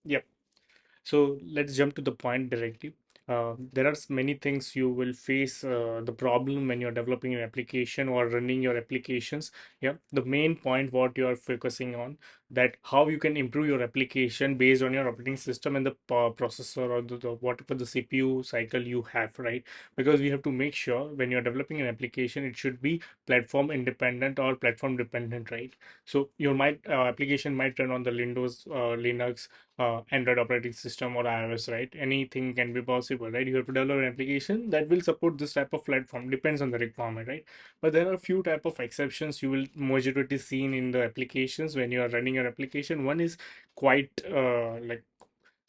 Yep. So let's jump to the point directly. There are many things you will face the problem when you're developing your application or running your applications. Yeah, the main point what you are focusing on, that how you can improve your application based on your operating system and the processor or the whatever the CPU cycle you have, right? Because we have to make sure when you're developing an application, it should be platform independent or platform dependent, right? So your might application might run on the Windows, Linux, Android operating system or iOS, right? Anything can be possible, right? You have to develop an application that will support this type of platform, depends on the requirement, right? But there are a few type of exceptions you will majority seen in the applications when you are running your application. One is quite like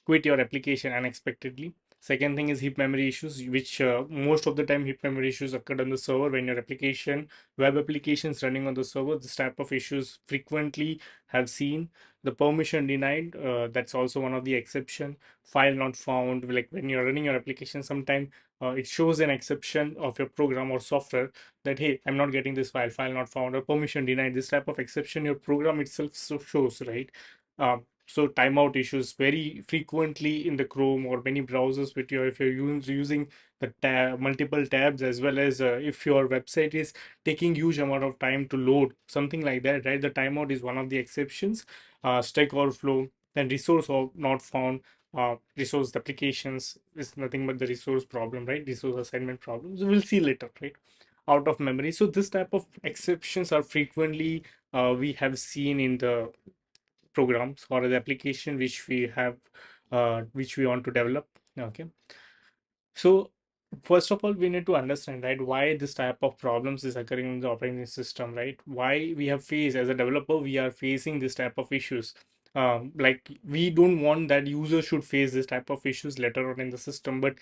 quit your application unexpectedly. Second thing is heap memory issues, which most of the time heap memory issues occurred on the server when your application, web applications running on the server. This type of issues frequently have seen. The permission denied, that's also one of the exception. File not found, like when you're running your application, sometime it shows an exception of your program or software that hey, I'm not getting this file not found, or permission denied. This type of exception your program itself shows, right? So timeout issues very frequently in the Chrome or many browsers with your, if you're using the multiple tabs, as well as if your website is taking huge amount of time to load, something like that, right? The timeout is one of the exceptions. Stack overflow, then resource or not found. Resource applications is nothing but the resource problem, right? Resource assignment problems. We'll see later, right? Out of memory. So this type of exceptions are frequently we have seen in the programs or the application which we have which we want to develop. Okay, so first of all we need to understand, right, why this type of problems is occurring in the operating system, right? Why we have faced, as a developer we are facing this type of issues. Like we don't want that users should face this type of issues later on in the system, but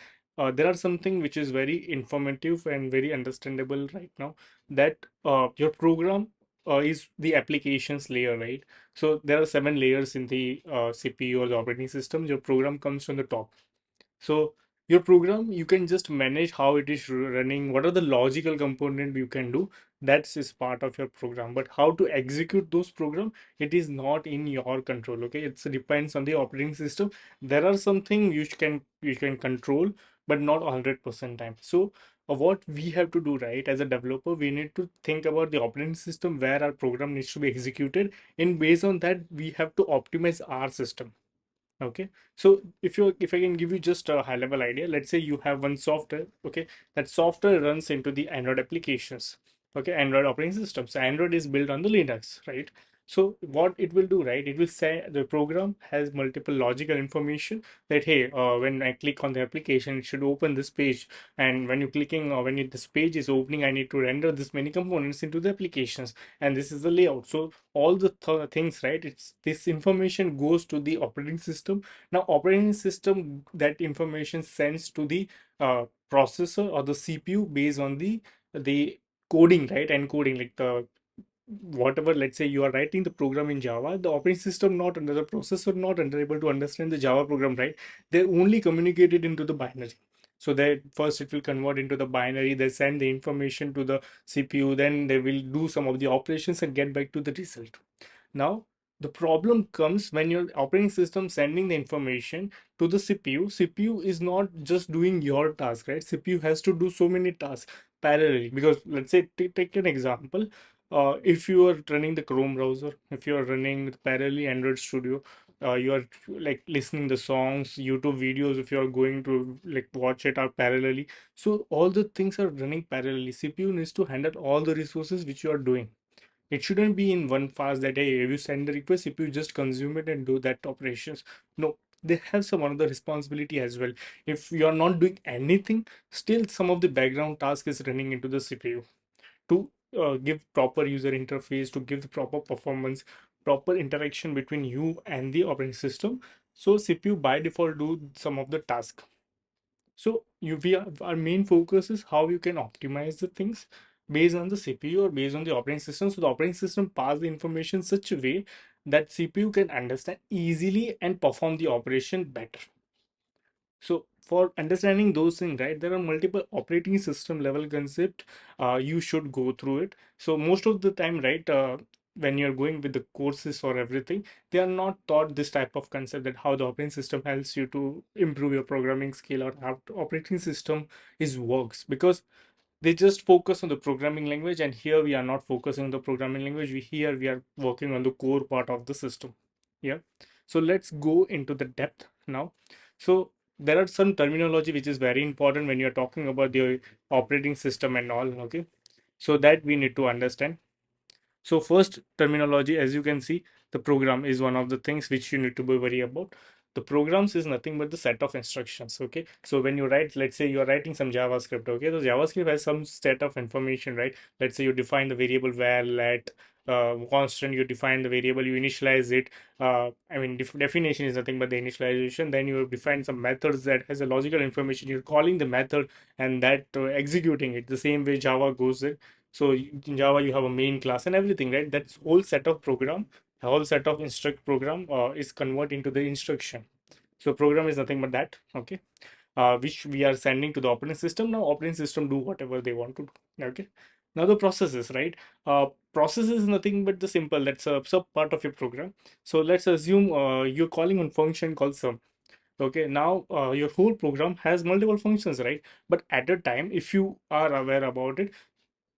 there are something which is very informative and very understandable right now, that your program is the applications layer, right? So there are 7 layers in the CPU or the operating system. Your program comes from the top. So your program, you can just manage how it is running, what are the logical component you can do. That's is part of your program. But how to execute those program, it is not in your control. Okay, it depends on the operating system. There are something you can control, but not 100% time. So what we have to do, right, as a developer, we need to think about the operating system where our program needs to be executed, and based on that we have to optimize our system. Okay, so if I can give you just a high level idea, let's say you have one software. Okay, that software runs into the Android applications. Okay, Android operating system. So Android is built on the Linux, right? So what it will do, right? It will say the program has multiple logical information that hey, when I click on the application, it should open this page, and when you're clicking or when this page is opening, I need to render this many components into the applications, and this is the layout. So all the things, right, it's this information goes to the operating system. Now operating system, that information sends to the processor or the CPU based on the coding, right? Encoding, like the whatever, let's say you are writing the program in Java, the operating system not under the processor not under able to understand the Java program, right? They only communicate it into the binary. So that first it will convert into the binary, they send the information to the CPU, then they will do some of the operations and get back to the result. Now, the problem comes when your operating system sending the information to the CPU. CPU is not just doing your task, right? CPU has to do so many tasks parallelly. Because let's say, take an example. If you are running the Chrome browser, if you are running parallelly Android Studio, you are like listening the songs, YouTube videos, if you are going to like watch it out parallelly. So all the things are running parallelly. CPU needs to handle all the resources which you are doing. It shouldn't be in one fast that hey, if you send the request, if you just consume it and do that operations. No, they have some other responsibility as well. If you are not doing anything, still some of the background task is running into the CPU to give proper user interface, to give the proper performance, proper interaction between you and the operating system. So CPU by default do some of the task. So our main focus is how you can optimize the things based on the CPU or based on the operating system. So the operating system pass the information such a way that CPU can understand easily and perform the operation better. So for understanding those things, right, there are multiple operating system level concept. You should go through it. So most of the time, right, when you're going with the courses or everything, they are not taught this type of concept, that how the operating system helps you to improve your programming skill, or how the operating system is works, because they just focus on the programming language, and here we are not focusing on the programming language. We are working on the core part of the system. Yeah. So let's go into the depth now. So there are some terminology which is very important when you're talking about the operating system and all. Okay. So that we need to understand. So first terminology, as you can see, the program is one of the things which you need to be worried about. The programs is nothing but the set of instructions. Okay. So when you write, let's say you're writing some JavaScript. Okay. So JavaScript has some set of information, right? Let's say you define the variable var, let, constant, you define the variable, you initialize it. I mean, definition is nothing but the initialization. Then you define some methods that has a logical information. You're calling the method and that executing it the same way Java goes in. So in Java, you have a main class and everything, right? That whole set of program, a whole set of instruct program is converted into the instruction. So program is nothing but that, okay? Which we are sending to the operating system. Now operating system do whatever they want to do, okay? Now the processes, right? Process is nothing but the simple, that's a sub part of your program. So let's assume you're calling one function called sum. Okay, now your whole program has multiple functions, right? But at a time, if you are aware about it,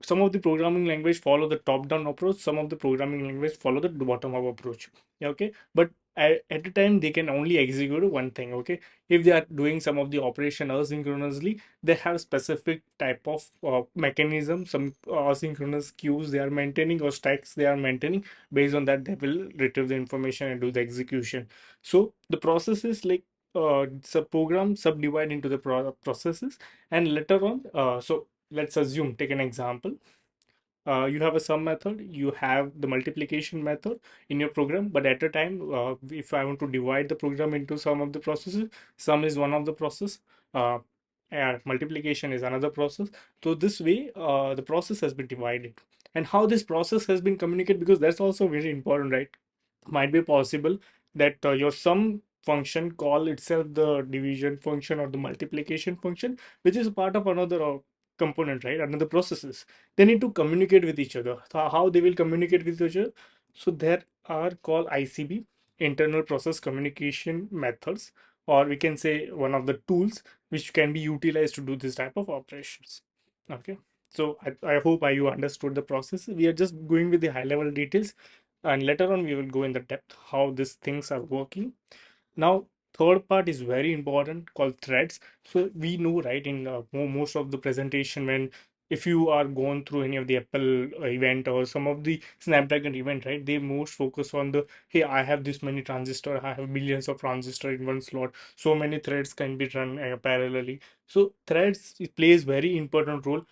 some of the programming language follow the top down approach, some of the programming language follow the bottom up approach. Yeah, okay, but at a time they can only execute one thing. Okay, if they are doing some of the operation asynchronously, they have specific type of mechanism, some asynchronous queues they are maintaining or stacks they are maintaining. Based on that, they will retrieve the information and do the execution. So the process is like sub program subdivide into the processes, and later on, so let's assume, take an example. You have a sum method, you have the multiplication method in your program, but at a time, if I want to divide the program into some of the processes, sum is one of the process, uh, and multiplication is another process. So this way, the process has been divided, and how this process has been communicated, because that's also very important, right? Might be possible that your sum function call itself the division function or the multiplication function, which is part of another component, right? Another processes. They need to communicate with each other. So how they will communicate with each other? So there are called ICB, internal process communication methods, or we can say one of the tools which can be utilized to do this type of operations. Okay. So I hope you understood the process. We are just going with the high level details, and later on we will go in the depth how these things are working. Now third part is very important, called threads. So we know, right, in most of the presentation, when if you are going through any of the Apple event or some of the Snapdragon event, right, they most focus on the, hey, I have this many transistor, I have millions of transistor in one slot, so many threads can be run parallelly. So threads, it plays very important role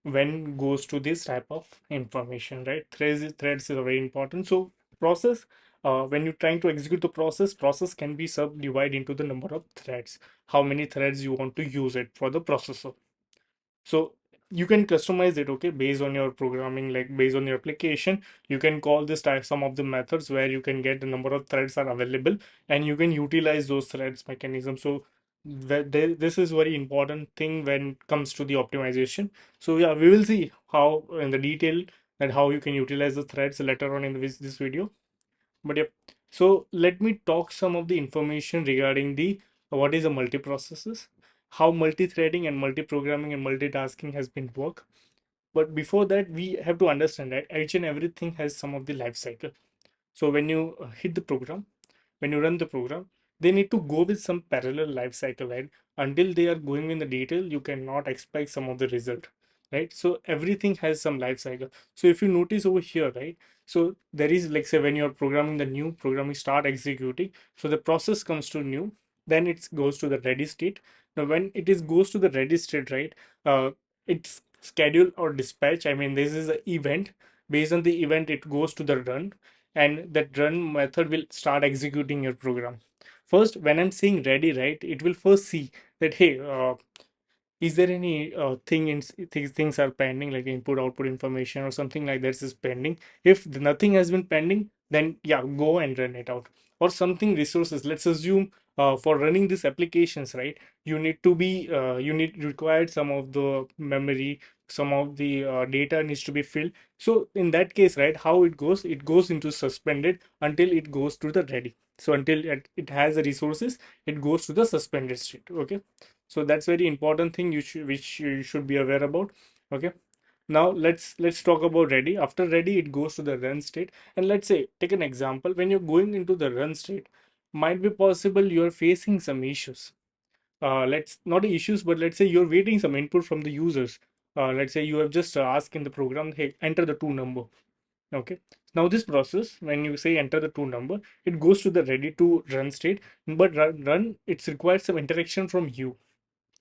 when goes to this type of information, right? Threads is very important. So process, when you're trying to execute the process can be subdivided into the number of threads, how many threads you want to use it for the processor. So you can customize it, okay, based on your programming, like based on your application. You can call this type some of the methods where you can get the number of threads are available, and you can utilize those threads mechanism. So this is very important thing when it comes to the optimization. So yeah, we will see how in the detail that how you can utilize the threads later on in this video. But yep, so let me talk some of the information regarding the what is a multiprocesses, how multi-threading and multi-programming and multitasking has been work. But before that, we have to understand that each and everything has some of the life cycle. So when you hit the program, when you run the program, they need to go with some parallel life cycle, right? Until they are going in the detail, you cannot expect some of the result, right? So everything has some life cycle. So if you notice over here, right, so there is, like, say, when you're programming the new programming start executing, so the process comes to new, then it goes to the ready state. Now when it is goes to the ready state, right, it's schedule or dispatch, I mean, this is an event. Based on the event, it goes to the run, and that run method will start executing your program. First, when I'm saying ready, right, it will first see that, hey, is there any thing in things are pending, like input output information or something like that is pending. If nothing has been pending, then yeah, go and run it out. Or something resources, let's assume for running these applications, right, you need to be you need required some of the memory, some of the data needs to be filled. So in that case, right, how it goes into suspended until it goes to the ready. So until it has the resources, it goes to the suspended state. Okay, so that's very important thing which you should be aware about. Okay, now let's talk about ready. After ready, it goes to the run state. And let's say, take an example, when you're going into the run state, might be possible you're facing some issues. Let's not issues, but let's say you're waiting some input from the users. Let's say you have just asked in the program, hey, enter the two number. Okay, now this process, when you say enter the two number, it goes to the ready to run state. But run, it requires some interaction from you.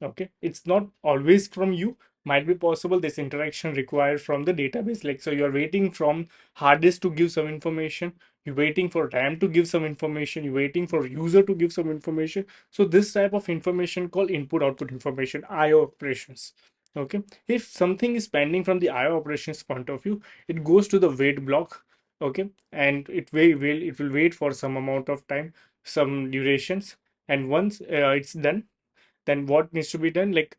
Okay, it's not always from you. Might be possible this interaction required from the database. Like, so you're waiting from hard disk to give some information, you're waiting for RAM to give some information, you're waiting for user to give some information. So this type of information called input output information, IO operations. Okay, if something is pending from the IO operations point of view, it goes to the wait block. Okay, and it will wait for some amount of time, some durations. And once it's done, then what needs to be done, like,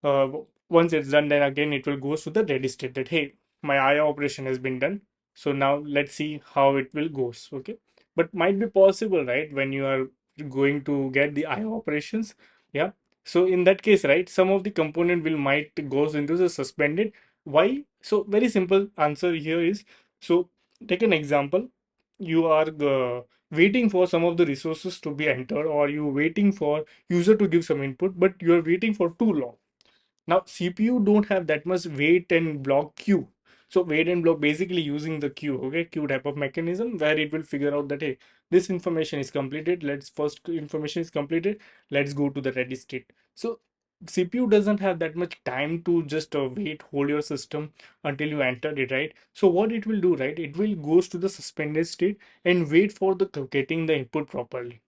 uh, once it's done, then again it will go to the ready state, that hey, my IO operation has been done. So now let's see how it will goes. Okay, but might be possible, right, when you are going to get the IO operations. Yeah, so in that case, right, some of the component will might goes into the suspended. Why? So very simple answer here is, so take an example, you are waiting for some of the resources to be entered, or you waiting for user to give some input, but you are waiting for too long. Now CPU don't have that much wait and block queue. So wait and block basically using the queue, okay, queue type of mechanism, where it will figure out that hey, this information is completed. Let's first information is completed. Let's go to the ready state. So CPU doesn't have that much time to just wait, hold your system until you entered it, right? So what it will do, right? It will goes to the suspended state and wait for the getting the input properly.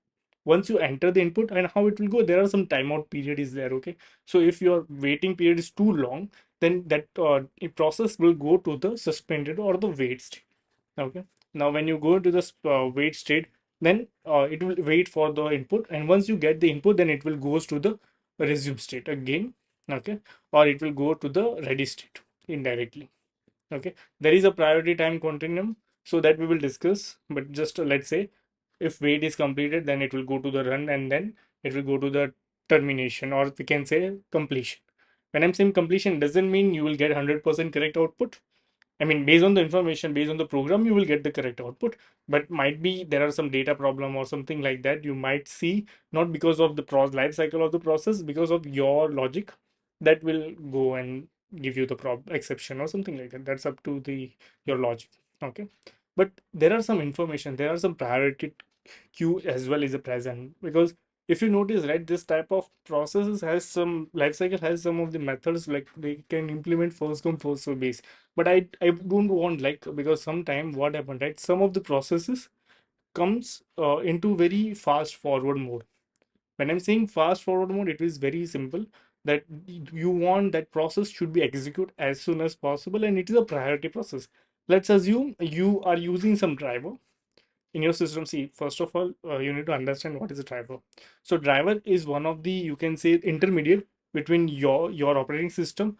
Once you enter the input, and how it will go, there are some timeout period is there. Okay, so if your waiting period is too long, then that process will go to the suspended or the wait state. Okay, now when you go to the wait state, then it will wait for the input, and once you get the input, then it will goes to the resume state again. Okay, or it will go to the ready state indirectly. Okay, there is a priority time continuum, so that we will discuss. But just let's say, if wait is completed, then it will go to the run, and then it will go to the termination, or we can say completion. When I'm saying completion, doesn't mean you will get 100% correct output. I mean, based on the information, based on the program, you will get the correct output. But might be there are some data problem or something like that. You might see, not because of the life cycle of the process, because of your logic, that will go and give you the exception or something like that. That's up to the your logic. Okay. But there are some information, there are some priority queue as well as a present, because if you notice, right, this type of processes has some life cycle, has some of the methods, like they can implement first come first serve base. But I don't want, like, because sometime what happened, right, some of the processes comes into very fast forward mode. When I'm saying fast forward mode, it is very simple, that you want that process should be executed as soon as possible, and it is a priority process. Let's assume you are using some driver in your system. See, first of all, you need to understand what is a driver. So driver is one of the, you can say, intermediate between your operating system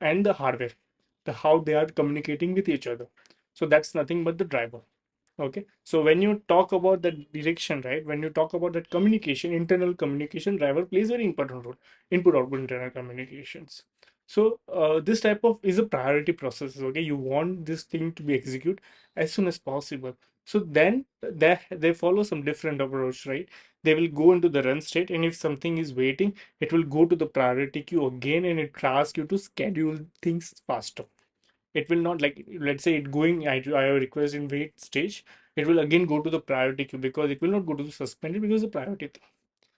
and the hardware, the how they are communicating with each other. So that's nothing but the driver. Okay, so when you talk about that direction, right, when you talk about that communication, internal communication, driver plays very important role. Input output internal communications. So this type of is a priority process. Okay, you want this thing to be executed as soon as possible. So then they follow some different approach, right? They will go into the run state, and if something is waiting, it will go to the priority queue again, and it asks you to schedule things faster. It will not, like, let's say it going, I have request in wait stage, it will again go to the priority queue, because it will not go to the suspended, because the priority thing.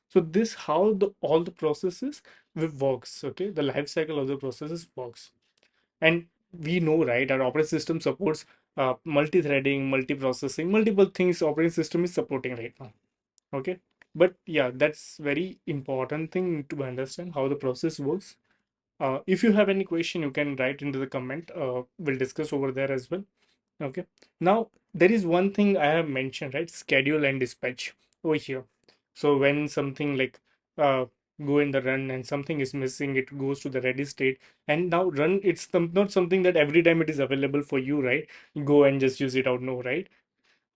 So this how the all the processes will works. Okay, the life cycle of the processes works. And we know, right, our operating system supports multi-threading, multi-processing, multiple things operating system is supporting right now. Okay, but yeah, that's very important thing to understand how the process works. If you have any question, you can write into the comment. We'll discuss over there as well. Okay. Now, there is one thing I have mentioned, right? Schedule and dispatch over here. So when something like, uh, go in the run and something is missing, it goes to the ready state. And now run, it's not something that every time it is available for you, right? You go and just use it out, no, right?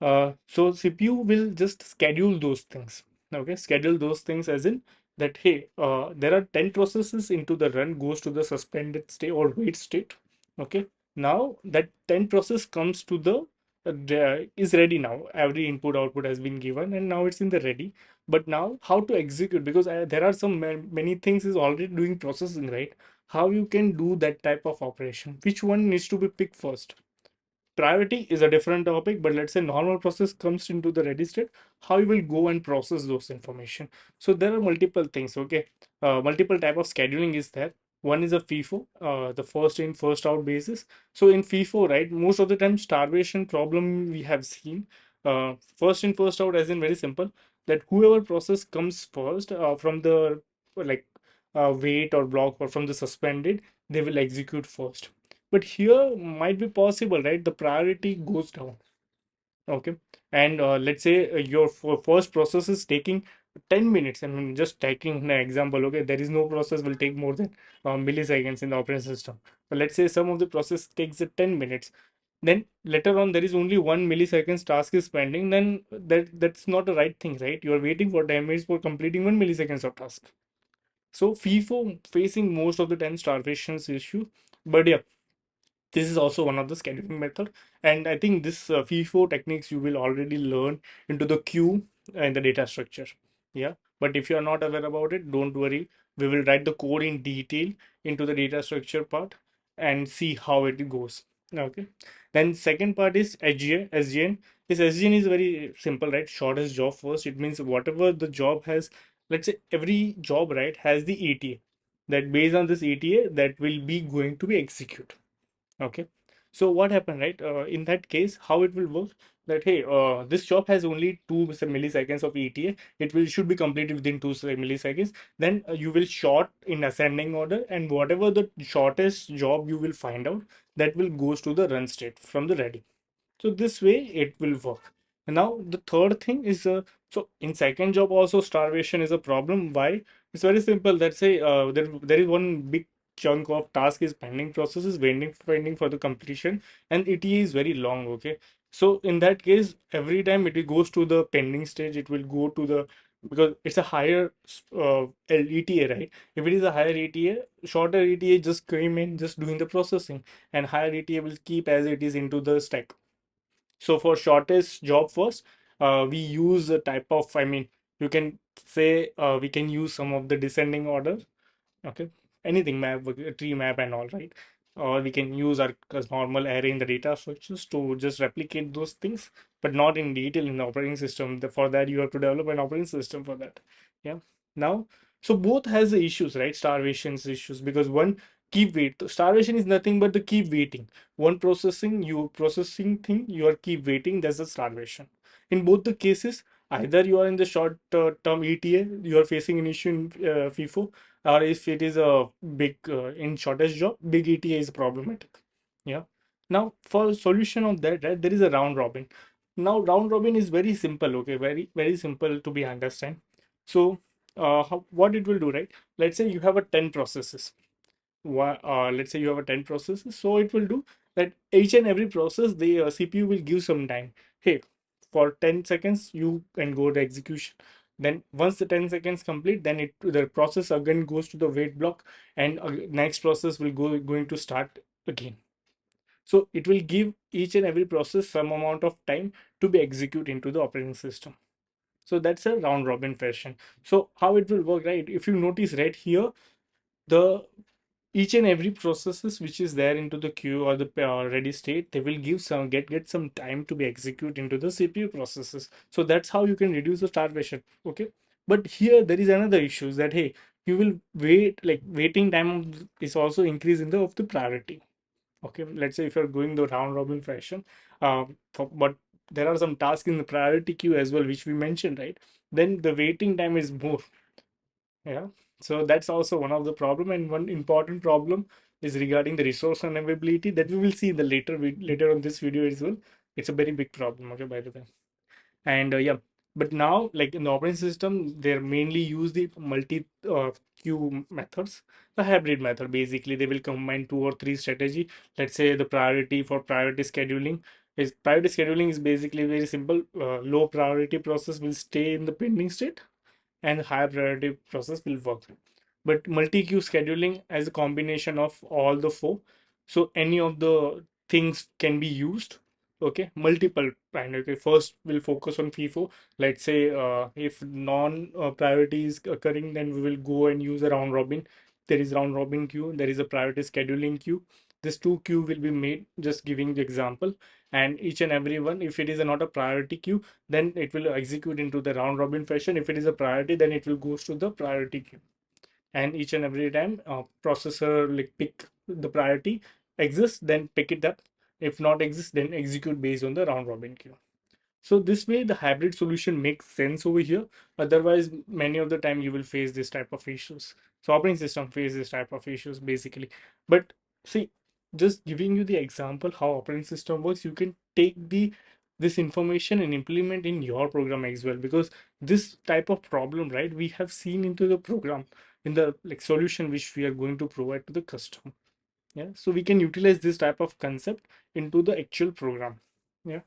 So CPU will just schedule those things. Okay, schedule those things as in that, hey, there are 10 processes into the run, goes to the suspended state or wait state. Okay, now that 10 process comes to is ready now. Every input output has been given and now it's in the ready. But now how to execute? Because there are many things is already doing processing, right? How you can do that type of operation? Which one needs to be picked first? Priority is a different topic, but let's say normal process comes into the ready state, how you will go and process those information. So there are multiple things. Okay, multiple type of scheduling is there. One is a FIFO, the first in first out basis. So in FIFO, right, most of the time starvation problem we have seen, first in first out, as in very simple, that whoever process comes first, from the like wait or block or from the suspended, they will execute first. But here might be possible, right? The priority goes down. Okay. And let's say your first process is taking 10 minutes. I mean, just taking an example. Okay. There is no process will take more than milliseconds in the operating system. But let's say some of the process takes 10 minutes. Then later on, there is only 1 milliseconds task is pending. Then that's not the right thing, right? You are waiting for 10 minutes for completing 1 milliseconds of task. So FIFO facing most of the time starvations issue. But yeah, this is also one of the scheduling method, and I think this FIFO techniques you will already learn into the queue and the data structure. Yeah, but if you are not aware about it, don't worry, we will write the code in detail into the data structure part and see how it goes. Okay, then second part is SGN. This SGN is very simple, right? Shortest job first. It means whatever the job has, let's say every job, right, has the ETA, that based on this ETA that will be going to be executed. Okay. So what happened, right? In that case, how it will work, that hey, this job has only 2 milliseconds of ETA. It will should be completed within 2 milliseconds. Then you will sort in ascending order, and whatever the shortest job you will find out, that will goes to the run state from the ready. So this way it will work. And now the third thing is, so in second job also starvation is a problem. Why? It's very simple. Let's say there is one big chunk of task is pending processes pending for the completion, and it is very long. Okay, so in that case, every time it goes to the pending stage, it will go to the, because it's a higher ETA, right? If it is a higher ETA, shorter ETA just came in just doing the processing, and higher ETA will keep as it is into the stack. So for shortest job first, we use a type of, I mean, you can say we can use some of the descending order. Okay, anything map, tree map and all, right? Or we can use our normal array in the data structures to just replicate those things, but not in detail in the operating system. For that, you have to develop an operating system for that. Yeah. Now, so both has the issues, right? Starvations issues, because one, keep wait. Starvation is nothing but the keep waiting. One processing thing, you are keep waiting. That's the starvation. In both the cases, either you are in the short term ETA, you are facing an issue in FIFO, or if it is a big in shortest job, big ETA is problematic. Yeah. Now for solution of that, right, there is a round robin. Now round robin is very simple. Okay, very simple to be understand. So what it will do, right? Let's say you have a 10 processes. Let's say you have a 10 processes, so it will do that each and every process the CPU will give some time. Hey, for 10 seconds you can go to execution. Then once the 10 seconds complete, then the process again goes to the wait block, and next process will going to start again. So it will give each and every process some amount of time to be executed into the operating system. So that's a round robin fashion. So how it will work, right? If you notice right here, the each and every processes which is there into the queue or the ready state, they will give some get some time to be executed into the CPU processes. So that's how you can reduce the starvation. Okay, but here there is another issue, is that hey, you will wait, like waiting time is also increase in the of the priority. Okay, let's say if you're going the round robin fashion, but there are some tasks in the priority queue as well which we mentioned, right? Then the waiting time is more. Yeah, so that's also one of the problem, and one important problem is regarding the resource unavailability that we will see in the later on this video as well. It's a very big problem. Okay, by the way, and yeah. But now, like in the operating system, they mainly use the multi queue methods, the hybrid method. Basically, they will combine two or three strategy. Let's say the priority for priority scheduling is basically very simple. Low priority process will stay in the pending state, and higher priority process will work. But multi-queue scheduling as a combination of all the four, so any of the things can be used. Okay, multiple kind. Okay, first we'll focus on FIFO. Let's say if non priority is occurring, then we will go and use a round robin. There is round robin queue, there is a priority scheduling queue. This two queue will be made, just giving the example. And each and every one, if it is not a priority queue, then it will execute into the round robin fashion. If it is a priority, then it will goes to the priority queue. And each and every time processor like pick the priority exists, then pick it up. If not exists, then execute based on the round robin queue. So this way, the hybrid solution makes sense over here. Otherwise, many of the time you will face this type of issues. So operating system face this type of issues basically. But see, just giving you the example how operating system works, you can take this information and implement in your program as well. Because this type of problem, right, we have seen into the program in the like solution which we are going to provide to the customer. Yeah, so we can utilize this type of concept into the actual program. Yeah.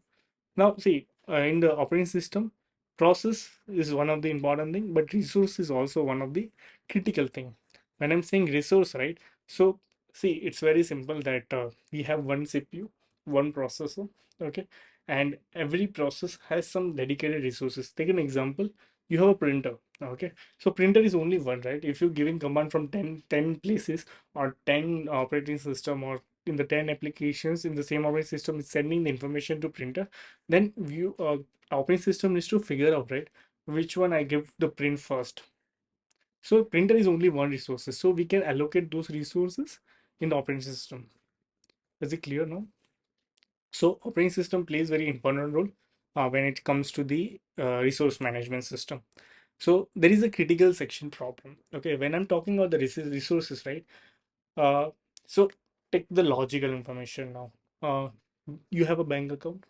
Now, see, in the operating system, process is one of the important thing, but resource is also one of the critical thing. When I'm saying resource, right? So, see, it's very simple that we have one CPU, one processor, okay, and every process has some dedicated resources. Take an example. You have a printer, okay. So printer is only one, right? If you're giving command from 10 places or 10 operating system or in the 10 applications in the same operating system is sending the information to printer, then you operating system needs to figure out, right, which one I give the print first. So printer is only one resources, so we can allocate those resources in the operating system. Is it clear now? So operating system plays very important role when it comes to the resource management system. So there is a critical section problem. Okay, when I'm talking about the resources, right? uh, so take the logical information now. You have a bank account.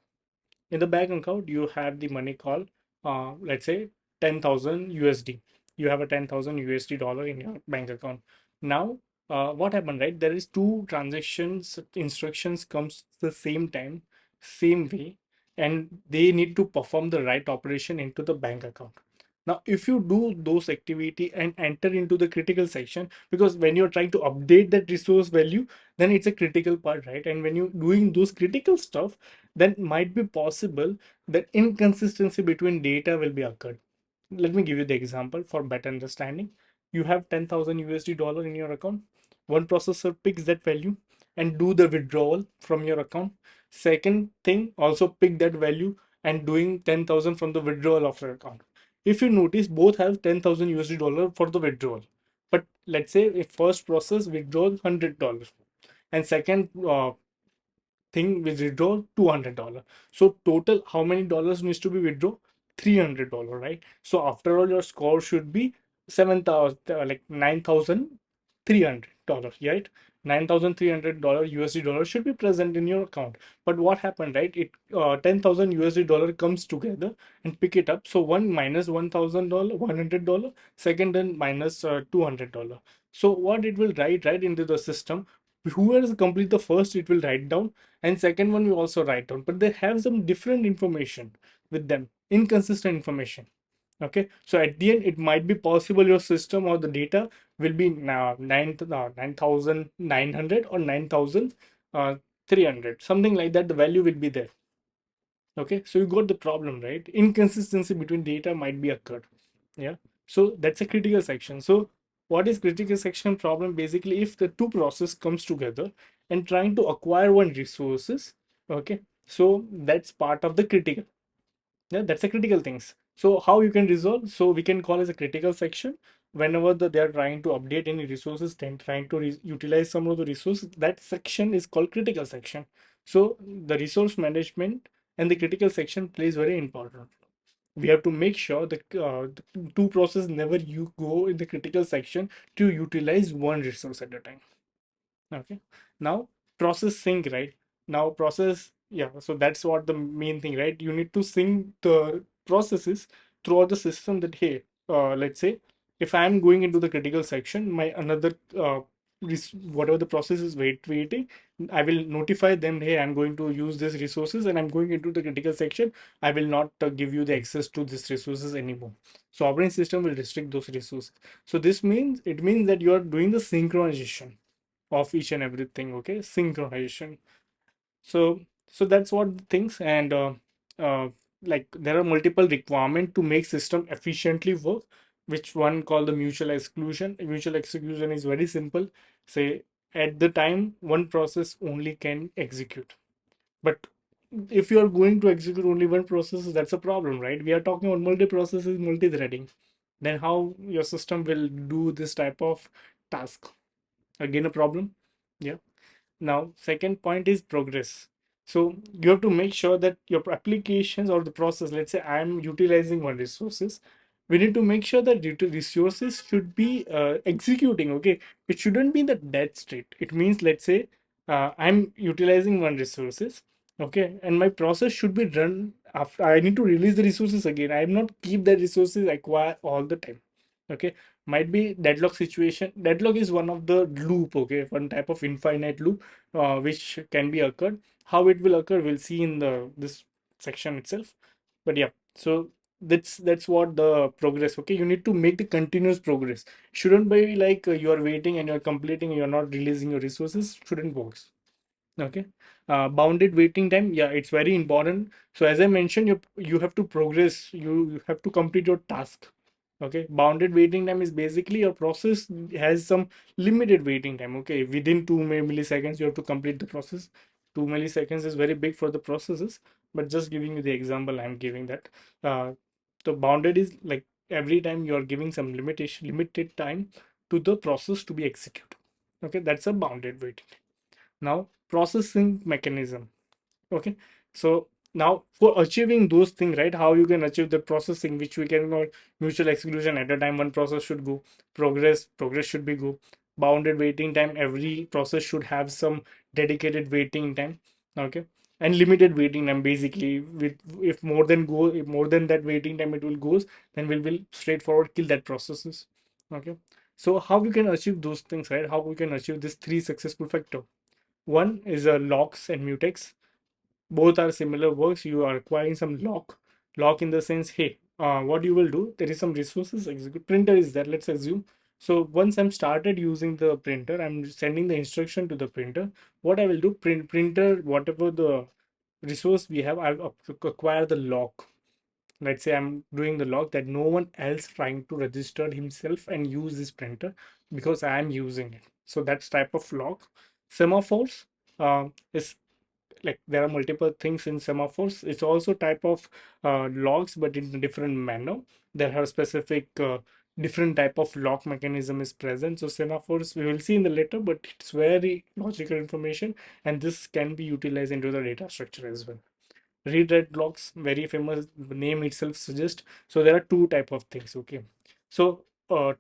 In the bank account you have the money called let's say 10,000 USD. You have a 10,000 USD dollar in your bank account. Now what happened, right? There is two transactions instructions comes the same time, same way, and they need to perform the right operation into the bank account. Now if you do those activity and enter into the critical section, because when you're trying to update that resource value, then it's a critical part, right? And when you're doing those critical stuff, then might be possible that inconsistency between data will be occurred. Let me give you the example for better understanding. You have 10,000 USD dollar in your account. One processor picks that value and do the withdrawal from your account. Second thing also pick that value and doing 10,000 from the withdrawal of your account. If you notice, both have 10,000 USD dollar for the withdrawal. But let's say if first process withdraw $100 and second thing with withdraw $200. So total how many dollars needs to be withdraw? $300, right? So after all, your score should be 7,000, like $9,300, right? $9,300 USD dollars should be present in your account. But what happened, right? It 10,000 USD dollar comes together and pick it up. So one minus $1,000, $100. Second then minus $200. So what it will write right into the system, whoever complete the first it will write down, and second one we also write down, but they have some different information with them, inconsistent information. Okay, so at the end it might be possible your system or the data will be now 9,900 or 9,300, something like that. The value will be there. Okay, so you got the problem, right? Inconsistency between data might be occurred. Yeah, so that's a critical section. So what is critical section problem? Basically, if the two process comes together and trying to acquire one resources, okay, so that's part of the critical. Yeah, that's a critical things. So how you can resolve? So we can call as a critical section whenever they are trying to update any resources, then trying to utilize some of the resources. That section is called critical section. So the resource management and the critical section plays very important. We have to make sure that the two process never you go in the critical section to utilize one resource at a time. Okay, now process sync, right? Now process, yeah, so that's what the main thing, right? You need to sync the processes throughout the system that, hey, let's say if I'm going into the critical section, my another whatever the process is waiting, I will notify them, hey, I'm going to use these resources and I'm going into the critical section. I will not give you the access to these resources anymore. So operating system will restrict those resources. So this means, it means that you are doing the synchronization of each and everything. Okay, synchronization. So that's what the things. And uh, like there are multiple requirement to make system efficiently work, which one called the mutual exclusion. Mutual exclusion is very simple. Say at the time one process only can execute, but if you are going to execute only one process, that's a problem, right? We are talking about multi-processes, multi-threading. Then how your system will do this type of task? Again, a problem. Yeah. Now, second point is progress. So you have to make sure that your applications or the process, let's say I'm utilizing one resources, we need to make sure that resources should be executing. Okay, it shouldn't be in the dead state. It means, let's say I'm utilizing one resources. Okay, and my process should be run after I need to release the resources again. I am not keep the resources acquire all the time. Okay, might be deadlock situation. Deadlock is one of the loop. Okay, one type of infinite loop which can be occurred. How it will occur, we'll see in the this section itself. But yeah, so that's what the progress. Okay, you need to make the continuous progress. Shouldn't be like you are waiting and you're completing, you're not releasing your resources. Shouldn't work. Okay. Bounded waiting time, yeah, it's very important. So as I mentioned, you have to progress, you have to complete your task. Okay, bounded waiting time is basically your process has some limited waiting time. Okay, within 2 milliseconds you have to complete the process. 2 milliseconds is very big for the processes, but just giving you the example, I'm giving that. uh, the bounded is like every time you are giving some limited time to the process to be executed. Okay, that's a bounded waiting. Now processing mechanism. Okay, so now for achieving those things, right, how you can achieve the processing, which we can call mutual exclusion. At a time one process should go. Progress should be go. Bounded waiting time, every process should have some dedicated waiting time. Okay, and limited waiting time, basically with, if more than that waiting time it will goes, then will straightforward kill that processes. Okay, so how we can achieve those things, right? How we can achieve this three successful factor. One is a locks and mutex. Both are similar works. You are acquiring some lock in the sense, hey, what you will do, there is some resources execute. Printer is there, let's assume. So once I'm started using the printer, I'm sending the instruction to the printer. What I will do, printer, whatever the resource we have, I'll acquire the lock. Let's say I'm doing the lock that no one else trying to register himself and use this printer because I am using it. So that's type of lock. Semaphores is like there are multiple things in semaphores. It's also type of logs, but in a different manner. There are specific different type of lock mechanism is present. So semaphores we will see in the later, but it's very logical information, and this can be utilized into the data structure as well. Read write blocks, very famous, the name itself suggests. So there are two type of things. Okay, so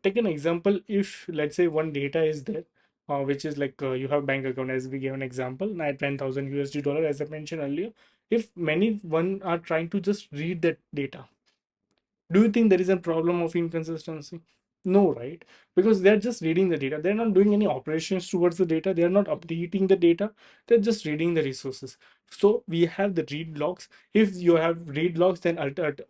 take an example. If let's say one data is there, which is like you have bank account, as we gave an example, 10,000 USD dollar, as I mentioned earlier. If many one are trying to just read that data, do you think there is a problem of inconsistency? No, right? Because they're just reading the data. They're not doing any operations towards the data. They're not updating the data. They're just reading the resources. So we have the read logs. If you have read logs, then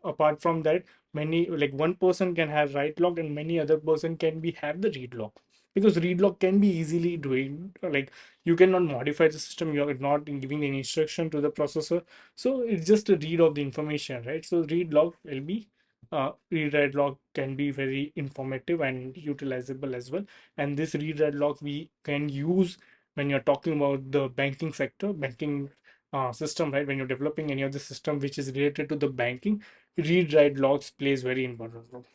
apart from that, many like one person can have write log and many other person can be have the read log. Because read log can be easily doing like you cannot modify the system. You're not giving any instruction to the processor. So it's just a read of the information, right? So read log will be read write log can be very informative and utilizable as well. And this read write log we can use when you're talking about the banking sector, banking system, right? When you're developing any of the system which is related to the banking, read write logs plays very important role.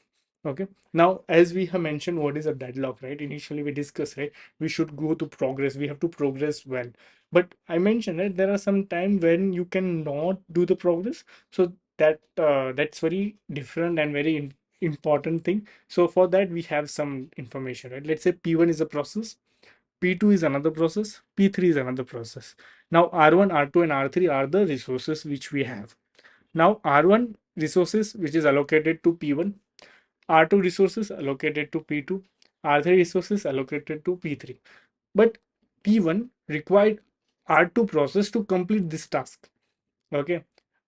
Okay. Now, as we have mentioned, what is a deadlock, right? Initially, we discussed, right? We should go to progress. We have to progress well. But I mentioned, right? There are some time when you cannot do the progress. So that's very different and very important thing. So for that, we have some information, right? Let's say P1 is a process. P2 is another process. P3 is another process. Now, R1, R2, and R3 are the resources which we have. Now R1 resources which is allocated to P1, R2 resources allocated to P2, R3 resources allocated to P3. But P1 required R2 process to complete this task. Okay.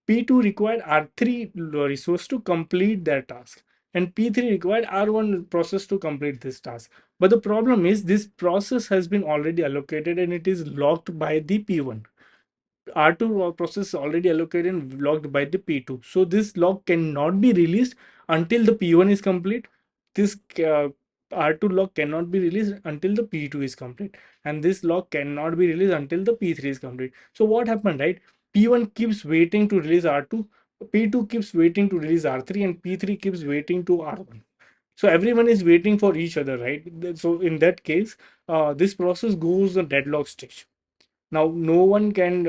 P2 required R3 resource to complete their task. And P3 required R1 process to complete this task. But the problem is this process has been already allocated and it is locked by the P1. R2 process is already allocated and locked by the P2. So this lock cannot be released until the P1 is complete. This R2 lock cannot be released until the P2 is complete. And this lock cannot be released until the P3 is complete. So what happened, right? P1 keeps waiting to release R2, P2 keeps waiting to release R3, and P3 keeps waiting to R1. So everyone is waiting for each other, right? So in that case, this process goes the deadlock stage. Now no one can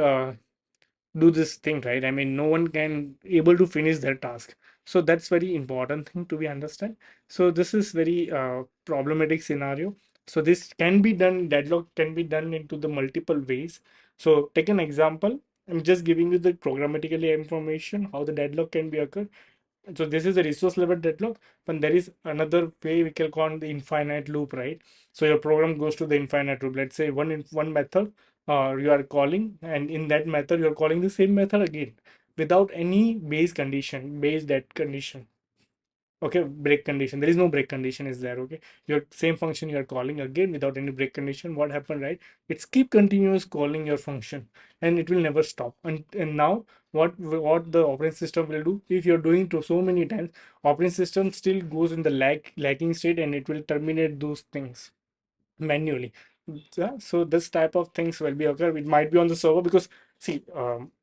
do this thing, right? I mean, no one can able to finish their task. So that's very important thing to be understand. So this is very problematic scenario. So this can be done, deadlock can be done into the multiple ways. So take an example. I'm just giving you the programmatically information how the deadlock can be occurred. So this is a resource level deadlock, but there is another way we can call the infinite loop, right? So your program goes to the infinite loop. Let's say one method you are calling, and in that method you are calling the same method again without any base that condition. Okay, break condition. There is no break condition is there. Okay, your same function you are calling again without any break condition. What happened, right? It's keep continuous calling your function and it will never stop. And now what the operating system will do, if you're doing to so many times, operating system still goes in the lagging state and it will terminate those things manually. Yeah, so this type of things will be occur. It might be on the server because see,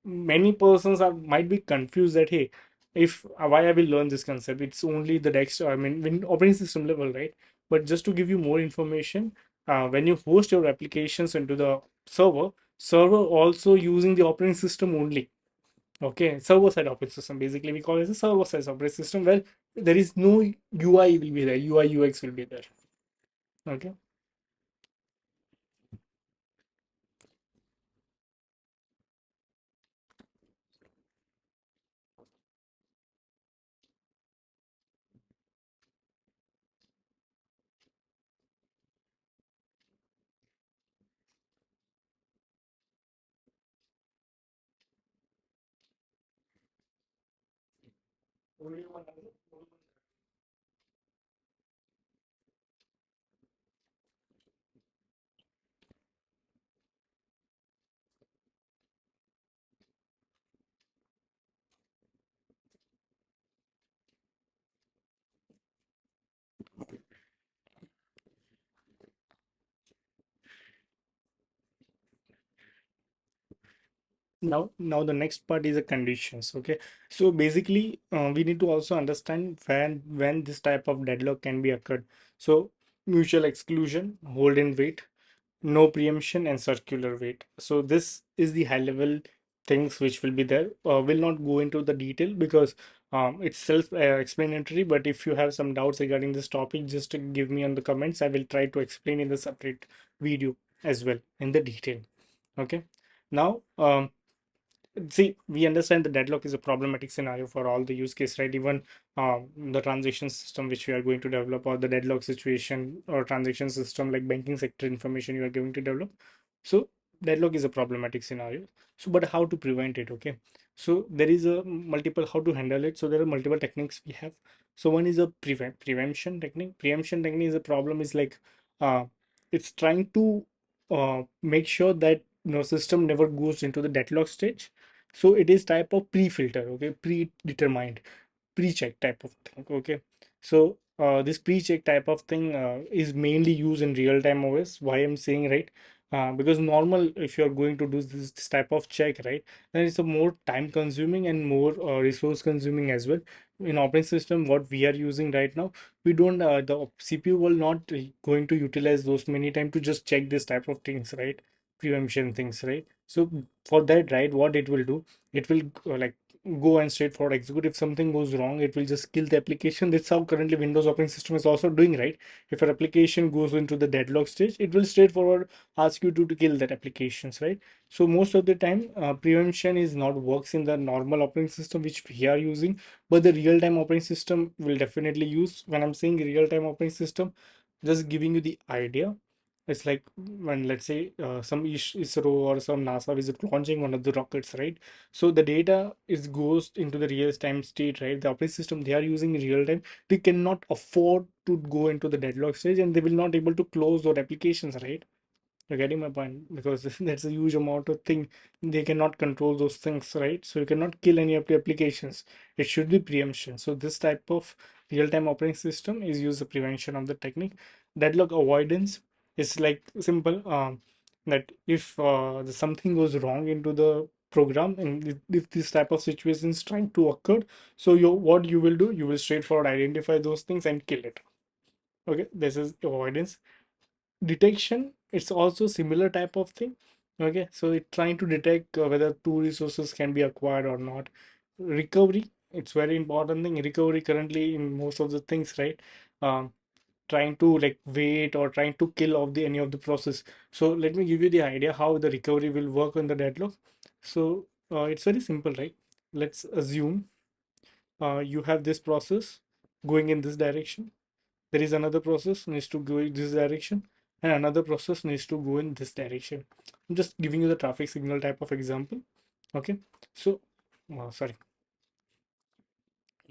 many persons are might be confused that hey, if why I will learn this concept. It's only the next. I mean, when operating system level, right? But just to give you more information, when you host your applications into the server also using the operating system only. Okay, server side operating system. Basically, we call it a server side operating system where there is no UI will be there. UI UX will be there. Okay. Now the next part is the conditions. Okay, so basically we need to also understand when this type of deadlock can be occurred. So mutual exclusion, hold and wait, no preemption, and circular wait. So this is the high level things which will be there. Will not go into the detail because it's self explanatory, but if you have some doubts regarding this topic, just give me on the comments. I will try to explain in the separate video as well in the detail. Okay, now see, we understand the deadlock is a problematic scenario for all the use case, right? Even the transaction system which we are going to develop, or the deadlock situation or transaction system like banking sector information you are going to develop. So deadlock is a problematic scenario. So, but how to prevent it? Okay, so there is a multiple how to handle it. So there are multiple techniques we have. So one is a prevention technique. Preemption technique is a problem is like uh, it's trying to make sure that system never goes into the deadlock stage. So it is type of pre-filter, okay, predetermined, pre-check type of thing. Okay, so this pre-check type of thing is mainly used in real-time OS. Why I'm saying, right? Because normal, if you're going to do this type of check, right, then it's a more time consuming and more resource consuming as well. In operating system what we are using right now, we don't the CPU will not going to utilize those many time to just check this type of things, right? Preemption things, right? So for that, right, what it will do, it will like go and straightforward execute. If something goes wrong, it will just kill the application. That's how currently Windows operating system is also doing, right? If your application goes into the deadlock stage, it will straightforward ask you to kill that applications, right? So most of the time, prevention is not works in the normal operating system which we are using, but the real-time operating system will definitely use. When I'm saying real-time operating system, just giving you the idea. It's like when, let's say, some ISRO or some NASA is launching one of the rockets, right? So the data is goes into the real time state, right? The operating system they are using in real time, they cannot afford to go into the deadlock stage, and they will not able to close those applications, right? You're getting my point, because that's a huge amount of thing. They cannot control those things, right? So you cannot kill any of the applications. It should be preemption. So this type of real-time operating system is use the prevention of the technique. Deadlock avoidance is like simple. That if something goes wrong into the program, and if this type of situation is trying to occur, so what you will do, you will straightforward identify those things and kill it. Okay, this is avoidance. Detection, it's also similar type of thing. Okay, so it trying to detect whether two resources can be acquired or not. Recovery, it's very important thing. Recovery currently in most of the things, right? Trying to like wait or trying to kill off the any of the process. So let me give you the idea how the recovery will work on the deadlock. So it's very simple, right? Let's assume you have this process going in this direction. There is another process needs to go in this direction, and another process needs to go in this direction. I'm just giving you the traffic signal type of example. Okay, so sorry.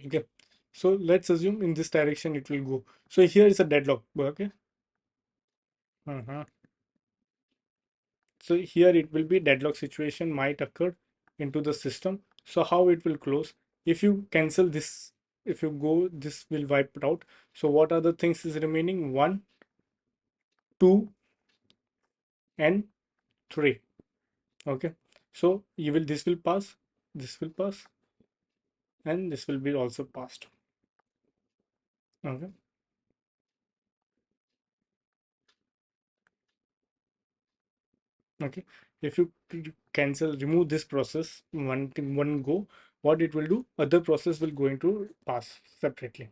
Okay, so let's assume in this direction it will go. So here is a deadlock. Okay. uh So here it will be deadlock situation might occur into the system. So how it will close? If you cancel this, if you go, this will wipe it out. So what are the things is remaining? One, two, and three. Okay, so you will this will pass, this will pass, and this will be also passed. Okay. Okay, if you cancel, remove this process one go, what it will do, other process will going to pass separately.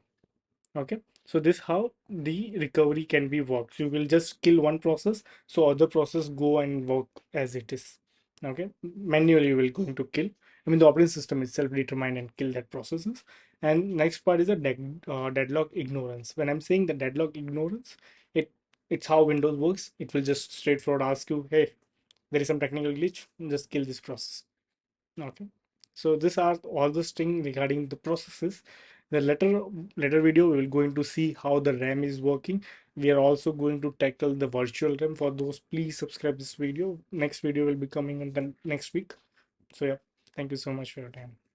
Okay, so this how the recovery can be worked. You will just kill one process, so other process go and work as it is. Okay, manually you will going to kill, I mean the operating system itself determine and kill that processes. And next part is a deadlock ignorance. When I'm saying the deadlock ignorance, it it's how Windows works. It will just straightforward ask you, hey, there is some technical glitch, just kill this process. Okay, so these are all the things regarding the processes. The later video we will going to see how the RAM is working. We are also going to tackle the virtual RAM. For those, please subscribe this video. Next video will be coming in the next week. So yeah, thank you so much for your time.